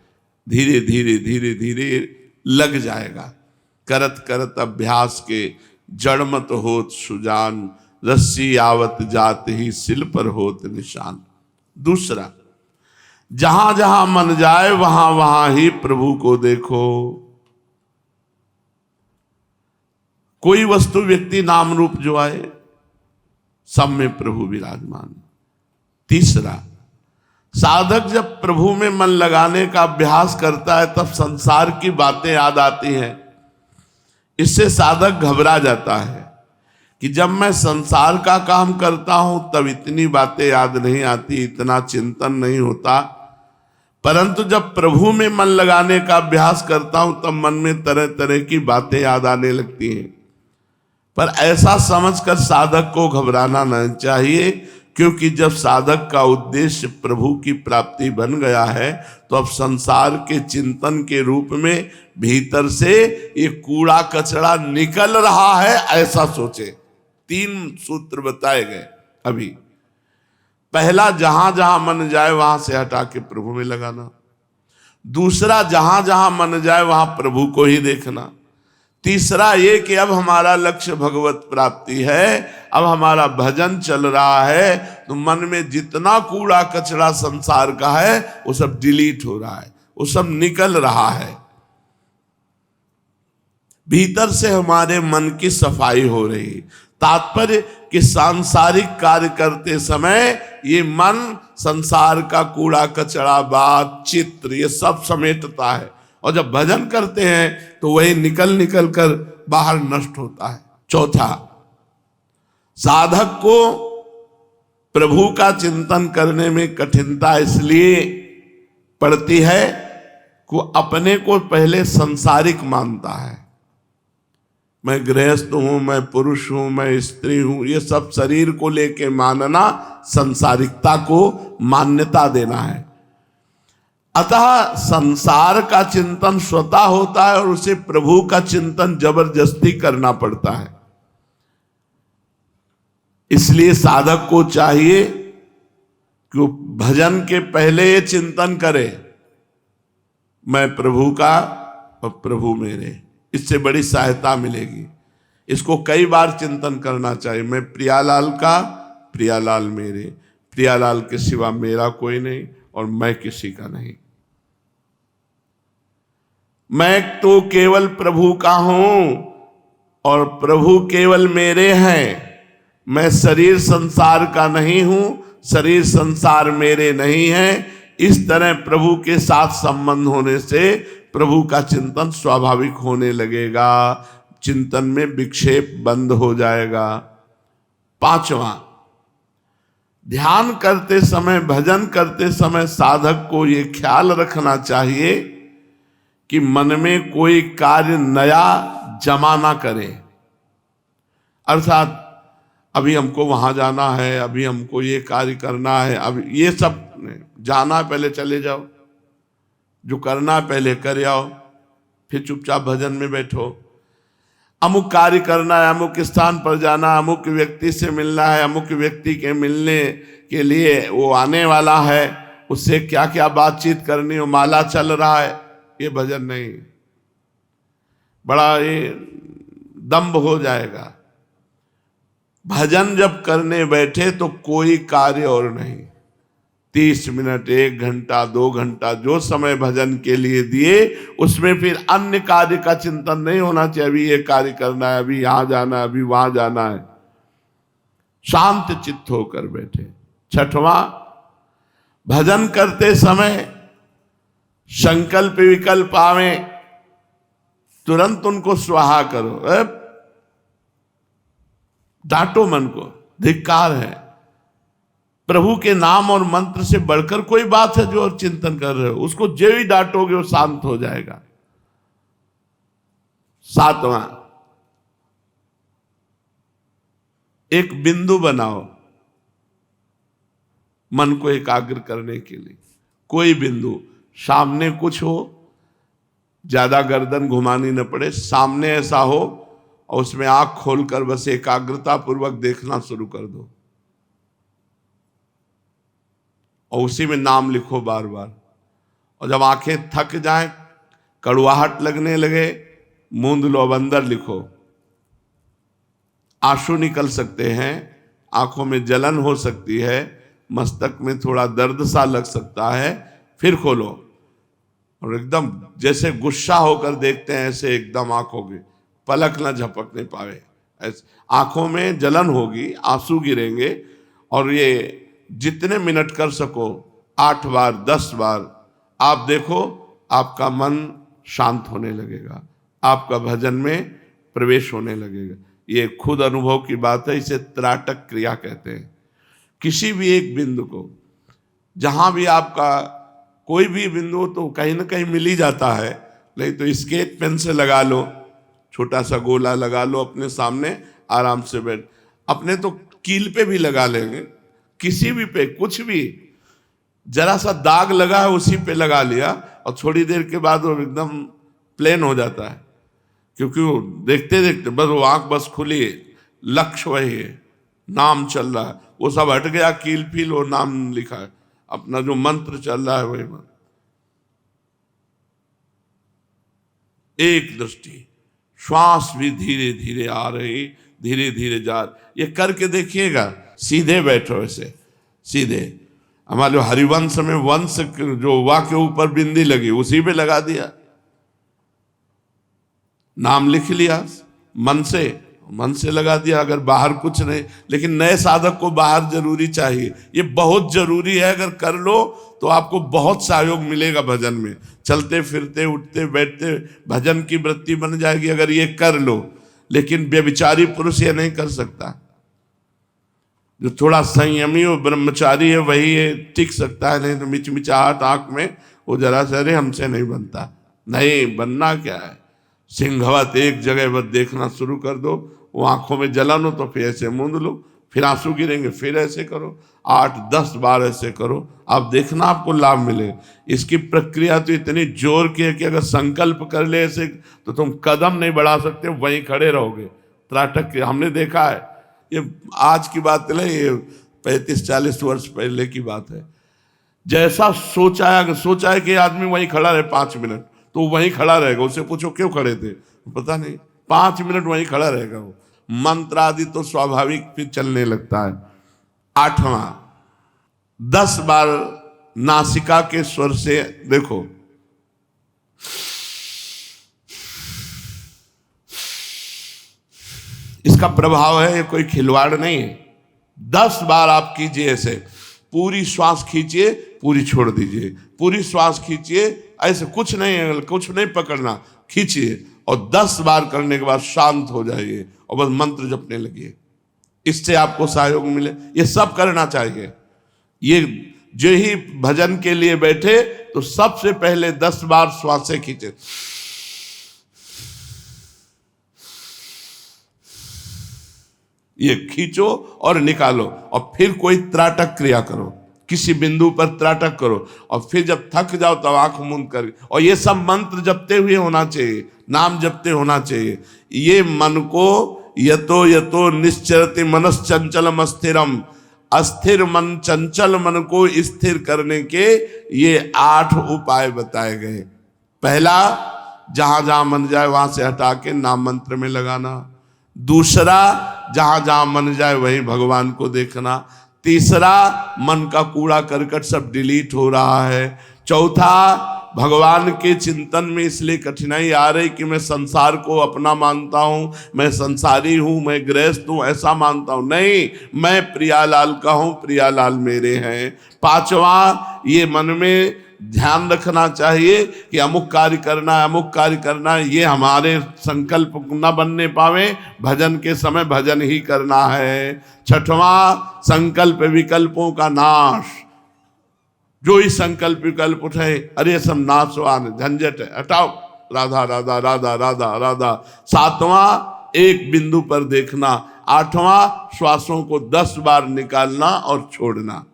धीरे धीरे धीरे धीरे लग जाएगा। करत करत अभ्यास के जड़ मत होत सुजान, रस्सी आवत जात ही सिल पर होत निशान। दूसरा, जहां जहां मन जाए वहां वहां ही प्रभु को देखो। कोई वस्तु व्यक्ति नाम रूप जो आए सब में प्रभु विराजमान। तीसरा, साधक जब प्रभु में मन लगाने का अभ्यास करता है तब संसार की बातें याद आती हैं। इससे साधक घबरा जाता है कि जब मैं संसार का काम करता हूं तब इतनी बातें याद नहीं आती, इतना चिंतन नहीं होता, परंतु जब प्रभु में मन लगाने का अभ्यास करता हूं तब मन में तरह तरह की बातें याद आने लगती हैं। पर ऐसा समझकर साधक को घबराना नहीं चाहिए, क्योंकि जब साधक का उद्देश्य प्रभु की प्राप्ति बन गया है तो अब संसार के चिंतन के रूप में भीतर से ये कूड़ा कचरा निकल रहा है, ऐसा सोचे। 3 सूत्र बताए गए अभी। पहला, जहां जहां मन जाए वहां से हटा के प्रभु में लगाना। दूसरा, जहां जहां मन जाए वहां प्रभु को ही देखना। तीसरा ये कि अब हमारा लक्ष्य भगवत प्राप्ति है, अब हमारा भजन चल रहा है, तो मन में जितना कूड़ा कचरा संसार का है वो सब डिलीट हो रहा है, वो सब निकल रहा है। भीतर से हमारे मन की सफाई हो रही। तात्पर्य कि सांसारिक कार्य करते समय ये मन संसार का कूड़ा कचरा बात चित्र ये सब समेटता है, और जब भजन करते हैं तो वही निकल निकल कर बाहर नष्ट होता है। चौथा, साधक को प्रभु का चिंतन करने में कठिनता इसलिए पड़ती है कि अपने को पहले सांसारिक मानता है। मैं गृहस्थ हूं, मैं पुरुष हूं, मैं स्त्री हूं, ये सब शरीर को लेके मानना सांसारिकता को मान्यता देना है। अतः संसार का चिंतन स्वतः होता है और उसे प्रभु का चिंतन जबरदस्ती करना पड़ता है। इसलिए साधक को चाहिए कि वो भजन के पहले ये चिंतन करे, मैं प्रभु का और प्रभु मेरे। इससे बड़ी सहायता मिलेगी। इसको कई बार चिंतन करना चाहिए। मैं प्रियालाल का, प्रियालाल मेरे, प्रियालाल के सिवा मेरा कोई नहीं और मैं किसी का नहीं। मैं तो केवल प्रभु का हूं और प्रभु केवल मेरे हैं। मैं शरीर संसार का नहीं हूं, शरीर संसार मेरे नहीं है। इस तरह प्रभु के साथ संबंध होने से प्रभु का चिंतन स्वाभाविक होने लगेगा, चिंतन में विक्षेप बंद हो जाएगा। पांचवा, ध्यान करते समय, भजन करते समय साधक को ये ख्याल रखना चाहिए कि मन में कोई कार्य नया जमा ना करे। अर्थात अभी हमको वहां जाना है, अभी हमको ये कार्य करना है, अब ये सब जाना पहले चले जाओ, जो करना पहले कर आओ, फिर चुपचाप भजन में बैठो। अमुक कार्य करना है, अमुक स्थान पर जाना, अमुक व्यक्ति से मिलना है, अमुक व्यक्ति के मिलने के लिए वो आने वाला है, उससे क्या क्या बातचीत करनी हो, माला चल रहा है, ये भजन नहीं। बड़ा ये दंभ हो जाएगा। भजन जब करने बैठे तो कोई कार्य और नहीं, 30 मिनट, 1 घंटा, 2 घंटा जो समय भजन के लिए दिए, उसमें फिर अन्य कार्य का चिंतन नहीं होना चाहिए। अभी ये कार्य करना है, अभी यहां जाना है, अभी वहां जाना है। शांत चित्त होकर बैठे। छठवां, भजन करते समय संकल्प विकल्प आवे, तुरंत उनको स्वाहा करो। डांटो मन को, धिक्कार है। प्रभु के नाम और मंत्र से बढ़कर कोई बात है जो चिंतन कर रहे हो, उसको जो ही डांटोगे वो शांत हो जाएगा। सातवां, एक बिंदु बनाओ मन को एकाग्र करने के लिए। कोई बिंदु, सामने कुछ हो, ज्यादा गर्दन घुमानी न पड़े, सामने ऐसा हो और उसमें आंख खोलकर बस एकाग्रता पूर्वक देखना शुरू कर दो और उसी में नाम लिखो बार बार। और जब आंखें थक जाएं, कड़वाहट लगने लगे, मूंद लो, अब अंदर लिखो। आंसू निकल सकते हैं, आंखों में जलन हो सकती है, मस्तक में थोड़ा दर्द सा लग सकता है, फिर खोलो और एकदम जैसे गुस्सा होकर देखते हैं ऐसे एकदम आंखों की पलक न झपकने पावे। आंखों में जलन होगी, आंसू गिरेंगे और ये जितने मिनट कर सको, 8 बार 10 बार आप देखो, आपका मन शांत होने लगेगा, आपका भजन में प्रवेश होने लगेगा। ये खुद अनुभव की बात है, इसे त्राटक क्रिया कहते हैं। किसी भी एक बिंदु को, जहां भी आपका कोई भी बिंदु तो कहीं ना कहीं मिल ही जाता है, नहीं तो स्केच पेन से लगा लो, छोटा सा गोला लगा लो अपने सामने, आराम से बैठ। अपने तो कील पे भी लगा लेंगे, किसी भी पे, कुछ भी जरा सा दाग लगा है उसी पे लगा लिया और थोड़ी देर के बाद वो एकदम प्लेन हो जाता है, क्योंकि वो देखते देखते बस वो आंख बस खुली है, लक्ष्य वही है, नाम चल रहा है, वो सब हट गया, कील फील वो नाम लिखा है, अपना जो मंत्र चल रहा है वही मंत्र। एक दृष्टि, श्वास भी धीरे धीरे आ रही, धीरे धीरे जा रही। ये करके देखिएगा, सीधे बैठो ऐसे सीधे। हमारे हरिवंश में वंश जो वा के ऊपर बिंदी लगी उसी पे लगा दिया, नाम लिख लिया, मन से लगा दिया। अगर बाहर कुछ नहीं, लेकिन नए साधक को बाहर जरूरी चाहिए, ये बहुत जरूरी है। अगर कर लो तो आपको बहुत सहयोग मिलेगा भजन में, चलते फिरते उठते बैठते भजन की वृत्ति बन जाएगी अगर ये कर लो। लेकिन व्यभिचारी पुरुष ये नहीं कर सकता, जो थोड़ा संयमी और ब्रह्मचारी है वही ये टिक सकता है, नहीं तो मिचमिचाहट आंख में वो जरा से, अरे हमसे नहीं बनता। नहीं, बनना क्या है, सिंहवत एक जगह बस देखना शुरू कर दो। वो आंखों में जलन हो तो फिर ऐसे मूंद लो, फिर आंसू गिरेंगे, फिर ऐसे करो, 8-10 बार ऐसे करो, आप देखना आपको लाभ मिले। इसकी प्रक्रिया तो इतनी जोर की है कि अगर संकल्प कर ले ऐसे तो तुम कदम नहीं बढ़ा सकते, वहीं खड़े रहोगे। त्राटक हमने देखा है, ये आज की बात नहीं, ये 35-40 वर्ष पहले की बात है। जैसा सोचा है कि आदमी वहीं खड़ा रहे 5 मिनट, तो वहीं खड़ा रहेगा। उससे पूछो क्यों खड़े थे, पता नहीं, 5 मिनट वहीं खड़ा रहेगा वो। मंत्र आदि तो स्वाभाविक फिर चलने लगता है। 8वां, 10 बार नासिका के स्वर से देखो, इसका प्रभाव है, ये कोई खिलवाड़ नहीं है। 10 बार आप कीजिए ऐसे, पूरी श्वास खींचिए, पूरी छोड़ दीजिए, पूरी श्वास खींचिए, ऐसे कुछ नहीं पकड़ना, खींचिए और 10 बार करने के बाद शांत हो जाइए और बस मंत्र जपने लगिए। इससे आपको सहयोग मिले। ये सब करना चाहिए। ये जो ही भजन के लिए बैठे तो सबसे पहले 10 बार श्वासें खींचे, ये खींचो और निकालो और फिर कोई त्राटक क्रिया करो, किसी बिंदु पर त्राटक करो और फिर जब थक जाओ तब आंख मूंद कर, और ये सब मंत्र जपते हुए होना चाहिए, नाम जपते होना चाहिए। ये मन को यतो यतो निश्चरति मनश्चंचलम अस्थिरम, अस्थिर मन, चंचल मन को स्थिर करने के ये 8 उपाय बताए गए। पहला, जहां जहां मन जाए वहां से हटा के नाम मंत्र में लगाना। दूसरा, जहां जहां मन जाए वहीं भगवान को देखना। तीसरा, मन का कूड़ा करकट सब डिलीट हो रहा है। चौथा, भगवान के चिंतन में इसलिए कठिनाई आ रही कि मैं संसार को अपना मानता हूं, मैं संसारी हूं, मैं गृहस्थ हूं, ऐसा मानता हूं। नहीं, मैं प्रियालाल का हूं, प्रियालाल मेरे हैं। पांचवा, ये मन में ध्यान रखना चाहिए कि अमुक कार्य करना है, अमुक कार्य करना है, ये हमारे संकल्प न बनने पावे, भजन के समय भजन ही करना है। छठवां, संकल्प विकल्पों का नाश। जो ही संकल्प विकल्प उठे, अरे सब नाशवान झंझट है, हटाओ, राधा राधा राधा राधा राधा। सातवां, एक बिंदु पर देखना। आठवां, श्वासों को 10 बार निकालना और छोड़ना।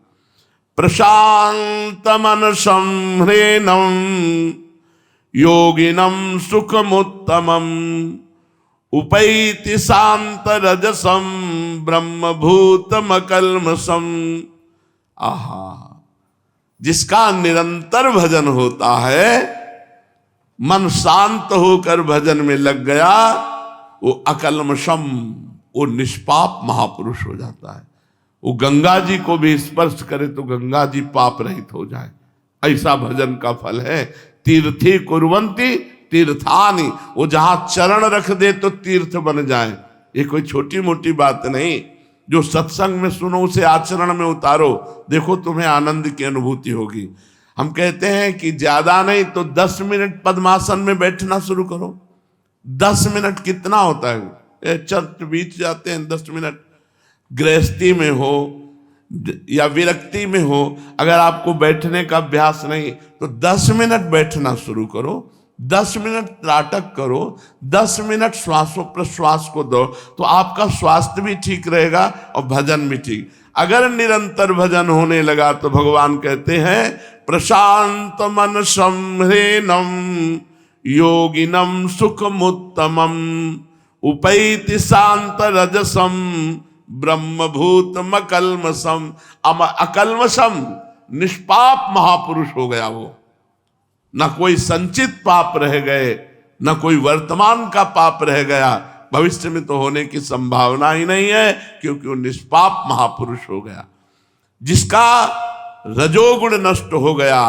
प्रशांत मनसं ह्रेनं योगिनं सुखमुत्तमं उपैति शांत रजसं ब्रह्मभूतमकल्मषं। आहा, जिसका निरंतर भजन होता है, मन शांत होकर भजन में लग गया, वो अकल्मषम, वो निष्पाप महापुरुष हो जाता है। वो गंगा जी को भी स्पर्श करे तो गंगा जी पाप रहित हो जाए, ऐसा भजन का फल है। तीर्थी कुर्वन्ति तीर्थानि, वो जहां चरण रख दे तो तीर्थ बन जाए। ये कोई छोटी मोटी बात नहीं। जो सत्संग में सुनो उसे आचरण में उतारो, देखो तुम्हें आनंद की अनुभूति होगी। हम कहते हैं कि ज्यादा नहीं तो 10 मिनट पद्मासन में बैठना शुरू करो। 10 मिनट कितना होता है, चर्च बीत जाते हैं 10 मिनट। गृहस्थी में हो या विरक्ति में हो, अगर आपको बैठने का अभ्यास नहीं तो 10 मिनट बैठना शुरू करो, 10 मिनट नाटक करो, 10 मिनट श्वासों प्रश्वास को दो, तो आपका स्वास्थ्य भी ठीक रहेगा और भजन भी ठीक। अगर निरंतर भजन होने लगा तो भगवान कहते हैं प्रशांत मन संह्रेनम योगिनम सुखमुत्तमम उपैति शांत रजसम ब्रह्मभूतम अकल्मषम। अकल्मषम, निष्पाप महापुरुष हो गया वो। न कोई संचित पाप रह गए, न कोई वर्तमान का पाप रह गया, भविष्य में तो होने की संभावना ही नहीं है, क्योंकि वो निष्पाप महापुरुष हो गया। जिसका रजोगुण नष्ट हो गया,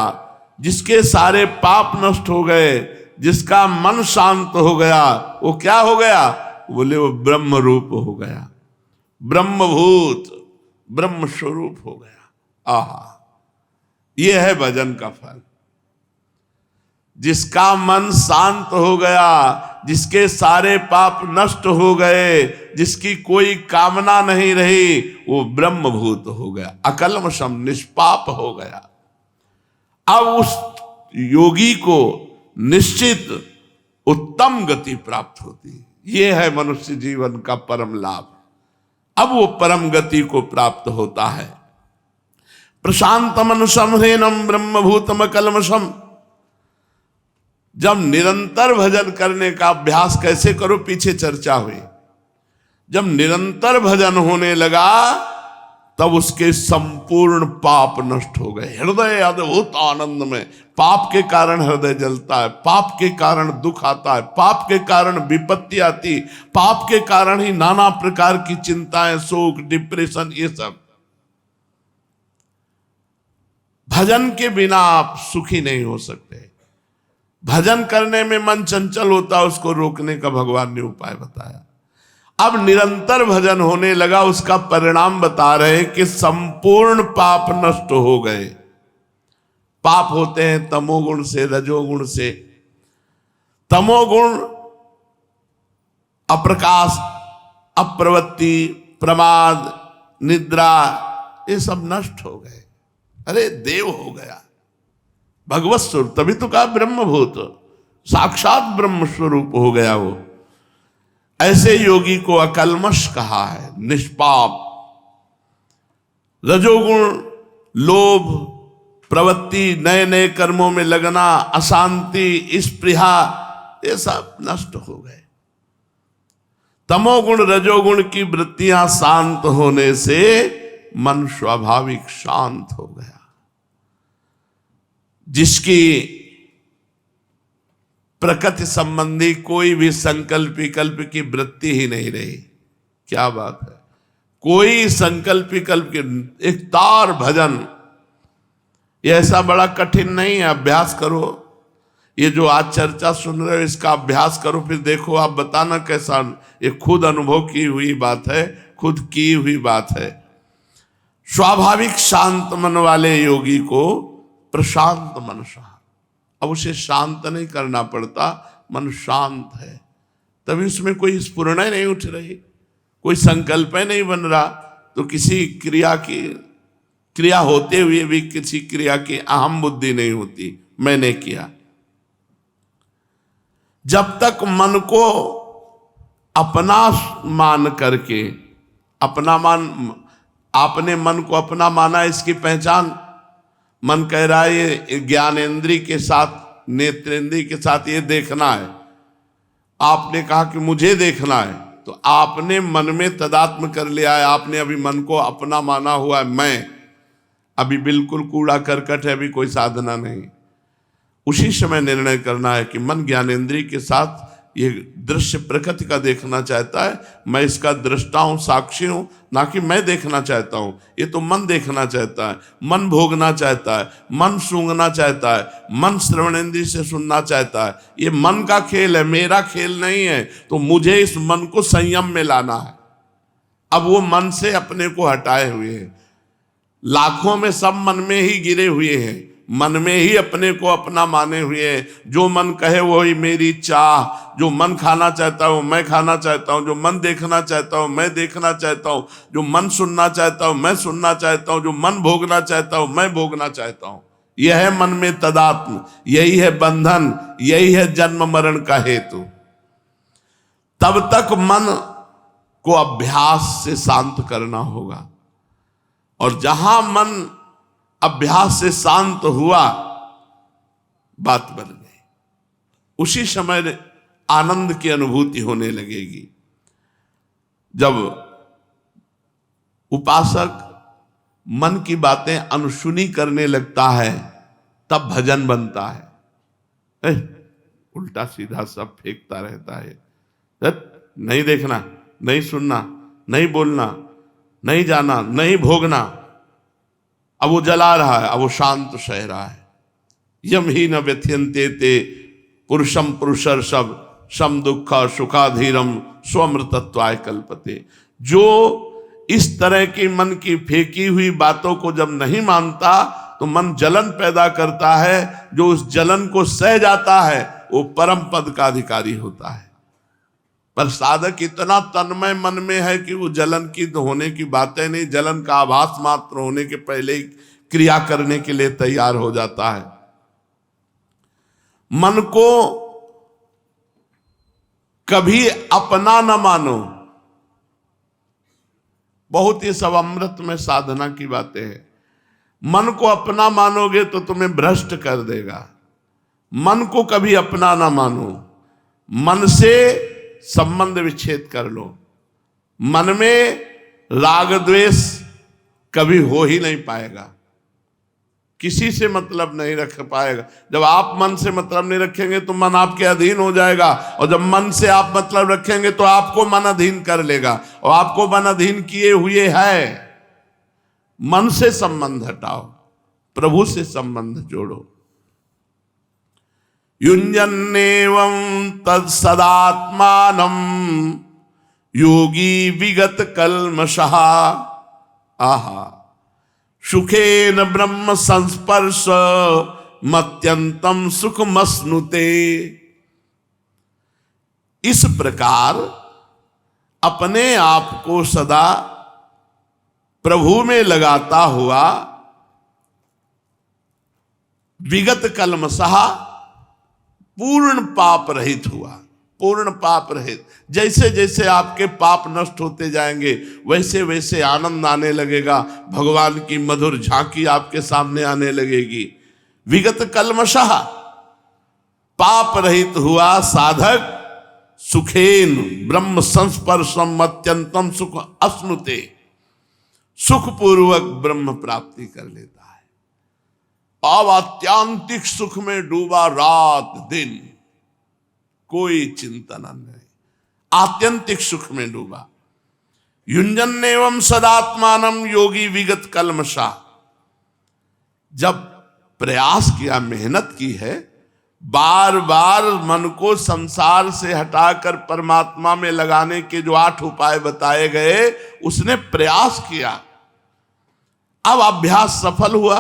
जिसके सारे पाप नष्ट हो गए, जिसका मन शांत हो गया, वो क्या हो गया? बोले वो ब्रह्म रूप हो गया, ब्रह्मभूत, ब्रह्म स्वरूप हो गया। आहा, ये है भजन का फल। जिसका मन शांत हो गया, जिसके सारे पाप नष्ट हो गए, जिसकी कोई कामना नहीं रही, वो ब्रह्मभूत हो गया, अकल्मषम, निष्पाप हो गया। अब उस योगी को निश्चित उत्तम गति प्राप्त होती। ये है मनुष्य जीवन का परम लाभ। अब वो परम गति को प्राप्त होता है। प्रशांत मन संह्रेनम ब्रह्मभूतम अकल्मषम। जब निरंतर भजन करने का अभ्यास कैसे करो, पीछे चर्चा हुई। जब निरंतर भजन होने लगा तब उसके संपूर्ण पाप नष्ट हो गए। हृदय अद्भुत आनंद में। पाप के कारण हृदय जलता है, पाप के कारण दुख आता है, पाप के कारण विपत्ति आती, पाप के कारण ही नाना प्रकार की चिंताएं, शोक, डिप्रेशन, ये सब। भजन के बिना आप सुखी नहीं हो सकते। भजन करने में मन चंचल होता है, उसको रोकने का भगवान ने उपाय बताया। अब निरंतर भजन होने लगा, उसका परिणाम बता रहे कि संपूर्ण पाप नष्ट हो गए। पाप होते हैं तमोगुण से, रजोगुण से। तमोगुण अप्रकाश, अप्रवृत्ति, प्रमाद, निद्रा, ये सब नष्ट हो गए। अरे देव हो गया, भगवत स्वरूप। तभी तो कहा ब्रह्मभूत, साक्षात ब्रह्म स्वरूप हो गया वो। ऐसे योगी को अकल्मष कहा है, निष्पाप। रजोगुण, लोभ, प्रवृत्ति, नए नए कर्मों में लगना, अशांति, स्पृहा, ये सब नष्ट हो गए। तमोगुण, रजोगुण की वृत्तियां शांत होने से मन स्वाभाविक शांत हो गया। जिसकी प्रकृति संबंधी कोई भी संकल्प विकल्प की वृत्ति ही नहीं रही। क्या बात है! कोई संकल्प विकल्प के एक तार भजन, ये ऐसा बड़ा कठिन नहीं है। अभ्यास करो, ये जो आज चर्चा सुन रहे हो इसका अभ्यास करो, फिर देखो आप बताना कैसा। ये खुद अनुभव की हुई बात है, खुद की हुई बात है। स्वाभाविक शांत मन वाले योगी को प्रशांत मनसा, अब उसे शांत नहीं करना पड़ता, मन शांत है, तभी उसमें कोई स्फुरणा नहीं उठ रही, कोई संकल्प नहीं बन रहा। तो किसी क्रिया होते हुए भी किसी क्रिया की अहम बुद्धि नहीं होती, मैंने किया। जब तक मन को अपना मान करके, अपना मान, आपने मन को अपना माना, इसकी पहचान मन कह रहा है ये ज्ञानेंद्रिय के साथ, नेत्रेंद्रिय के साथ ये देखना है। आपने कहा कि मुझे देखना है, तो आपने मन में तदात्म कर लिया है, आपने अभी मन को अपना माना हुआ है। मैं अभी बिल्कुल कूड़ा करकट है, अभी कोई साधना नहीं। उसी समय निर्णय करना है कि मन ज्ञानेंद्रिय के साथ ये दृश्य प्रकृति का देखना चाहता है, मैं इसका दृष्टा हूं, साक्षी हूं, ना कि मैं देखना चाहता हूं। ये तो मन देखना चाहता है, मन भोगना चाहता है, मन सूंघना चाहता है, मन श्रवणेंद्रिय से सुनना चाहता है। ये मन का खेल है, मेरा खेल नहीं है। तो मुझे इस मन को संयम में लाना है। अब वो मन से अपने को हटाए हुए हैं, लाखों में सब मन में ही गिरे हुए हैं, मन में ही अपने को अपना माने हुए हैं। जो मन कहे वही मेरी चाह, जो मन खाना चाहता हूं मैं खाना चाहता हूं, जो मन देखना चाहता हूं मैं देखना चाहता हूं, जो मन सुनना चाहता हूं मैं सुनना चाहता हूं, जो मन भोगना चाहता हूं मैं भोगना चाहता हूं। यह है मन में तदात्म, यही है बंधन, यही है जन्म मरण का हेतु। तब तक मन को अभ्यास से शांत करना होगा, और जहां मन अभ्यास से शांत हुआ, बात बन गई। उसी समय आनंद की अनुभूति होने लगेगी। जब उपासक मन की बातें अनसुनी करने लगता है, तब भजन बनता है। उल्टा सीधा सब फेंकता रहता है, नहीं देखना, नहीं सुनना, नहीं बोलना, नहीं जाना, नहीं भोगना। अब वो जला रहा है, अब वो शांत सह रहा है। यम ही न व्यथ्यन्ते ते पुरुषम पुरुषर सब सम दुख सुखाधीरम स्वमृतत्वाय कल्पते। जो इस तरह की मन की फेंकी हुई बातों को जब नहीं मानता, तो मन जलन पैदा करता है। जो उस जलन को सह जाता है वो परम पद का अधिकारी होता है। पर साधक इतना तन्मय मन में है कि वो जलन की तो होने की बातें नहीं, जलन का आभास मात्र होने के पहले ही क्रिया करने के लिए तैयार हो जाता है। मन को कभी अपना न मानो। बहुत ही सब अमृत में साधना की बातें हैं। मन को अपना मानोगे तो तुम्हें भ्रष्ट कर देगा। मन को कभी अपना ना मानो, मन से संबंध विच्छेद कर लो। मन में राग द्वेष कभी हो ही नहीं पाएगा, किसी से मतलब नहीं रख पाएगा। जब आप मन से मतलब नहीं रखेंगे तो मन आपके अधीन हो जाएगा, और जब मन से आप मतलब रखेंगे तो आपको मन अधीन कर लेगा, और आपको मन अधीन किए हुए है। मन से संबंध हटाओ, प्रभु से संबंध जोड़ो। युञ्जन्नेवं तत्सदात्मानं योगी विगत कल्मषः। आहा, सुखेन ब्रह्म संस्पर्श मत्यंतम सुखमश्नुते। इस प्रकार अपने आप को सदा प्रभु में लगाता हुआ विगत कल्मषः, पूर्ण पाप रहित हुआ, पूर्ण पाप रहित। जैसे जैसे आपके पाप नष्ट होते जाएंगे वैसे वैसे आनंद आने लगेगा, भगवान की मधुर झांकी आपके सामने आने लगेगी। विगत कल्मषः, पाप रहित हुआ साधक सुखेन ब्रह्म संस्पर्शम अत्यंतम सुख अश्नुते, सुखपूर्वक ब्रह्म प्राप्ति कर लेता है। अब आत्यांतिक सुख में डूबा रात दिन, कोई चिंतन नहीं, आत्यंतिक सुख में डूबा। युंजन एवं सदात्मानम योगी विगत कलमशा। जब प्रयास किया, मेहनत की है, बार बार मन को संसार से हटाकर परमात्मा में लगाने के जो 8 उपाय बताए गए, उसने प्रयास किया। अब अभ्यास सफल हुआ,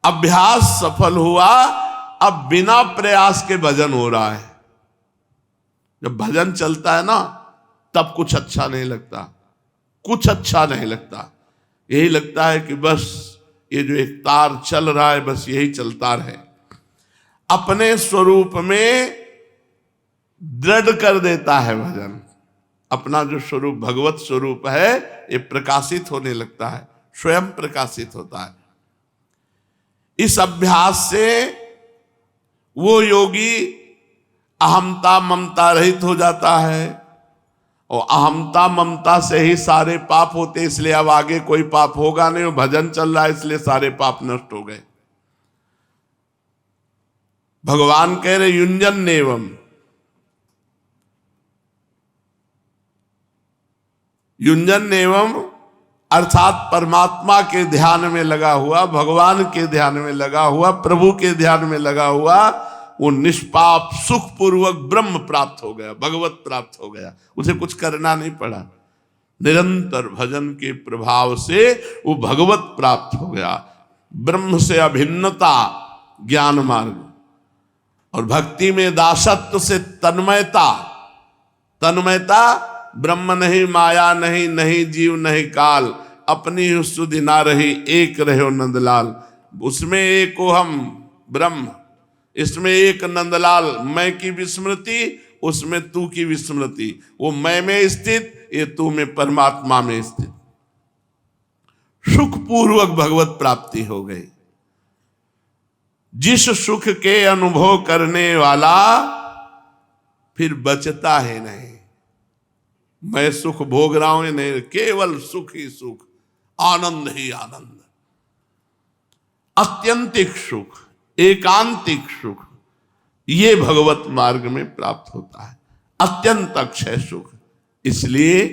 अभ्यास सफल हुआ। अब बिना प्रयास के भजन हो रहा है। जब भजन चलता है ना, तब कुछ अच्छा नहीं लगता, कुछ अच्छा नहीं लगता। यही लगता है कि बस ये जो एक तार चल रहा है, बस यही चलता रहे। अपने स्वरूप में दृढ़ कर देता है भजन। अपना जो स्वरूप भगवत स्वरूप है, ये प्रकाशित होने लगता है, स्वयं प्रकाशित होता है। इस अभ्यास से वो योगी अहमता ममता रहित हो जाता है, और अहमता ममता से ही सारे पाप होते, इसलिए अब आगे कोई पाप होगा नहीं। भजन चल रहा है, इसलिए सारे पाप नष्ट हो गए। भगवान कह रहे युंजन एवं, युंजन एवं अर्थात परमात्मा के ध्यान में लगा हुआ, भगवान के ध्यान में लगा हुआ, प्रभु के ध्यान में लगा हुआ, वो निष्पाप सुख पूर्वक ब्रह्म प्राप्त हो गया, भगवत प्राप्त हो गया। उसे कुछ करना नहीं पड़ा, निरंतर भजन के प्रभाव से वो भगवत प्राप्त हो गया। ब्रह्म से अभिन्नता ज्ञान मार्ग, और भक्ति में दासत्व से तन्मयता। तन्मयता, ब्रह्म नहीं, माया नहीं, नहीं जीव नहीं काल, अपनी सुधि ना रही, एक रहो नंदलाल। उसमें एक को हम ब्रह्म, इसमें एक नंदलाल। मैं की विस्मृति, उसमें तू की विस्मृति। वो मैं में स्थित, ये तू में, परमात्मा में स्थित। सुख पूर्वक भगवत प्राप्ति हो गई। जिस सुख के अनुभव करने वाला फिर बचता है नहीं। मैं सुख भोग रहा हूं नहीं, केवल सुख ही सुख, आनंद ही आनंद, अत्यंतिक सुख, एकांतिक सुख, ये भगवत मार्ग में प्राप्त होता है। अत्यंत अक्षय सुख। इसलिए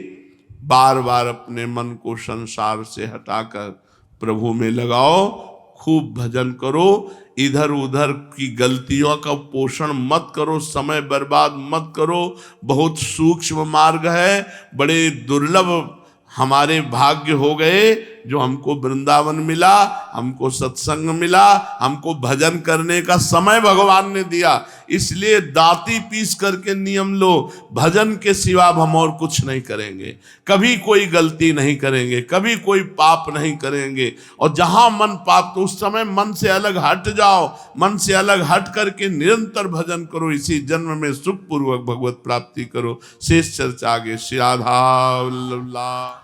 बार बार अपने मन को संसार से हटाकर प्रभु में लगाओ, खूब भजन करो। इधर उधर की गलतियों का पोषण मत करो, समय बर्बाद मत करो। बहुत सूक्ष्म मार्ग है, बड़े दुर्लभ हमारे भाग्य हो गए जो हमको वृंदावन मिला, हमको सत्संग मिला, हमको भजन करने का समय भगवान ने दिया। इसलिए दांती पीस करके नियम लो, भजन के सिवा हम और कुछ नहीं करेंगे, कभी कोई गलती नहीं करेंगे, कभी कोई पाप नहीं करेंगे। और जहां मन पाप, तो उस समय मन से अलग हट जाओ, मन से अलग हट करके निरंतर भजन करो। इसी जन्म में सुखपूर्वक भगवत प्राप्ति करो। शेष चर्चा आगे। श्री राधा वल्लभ।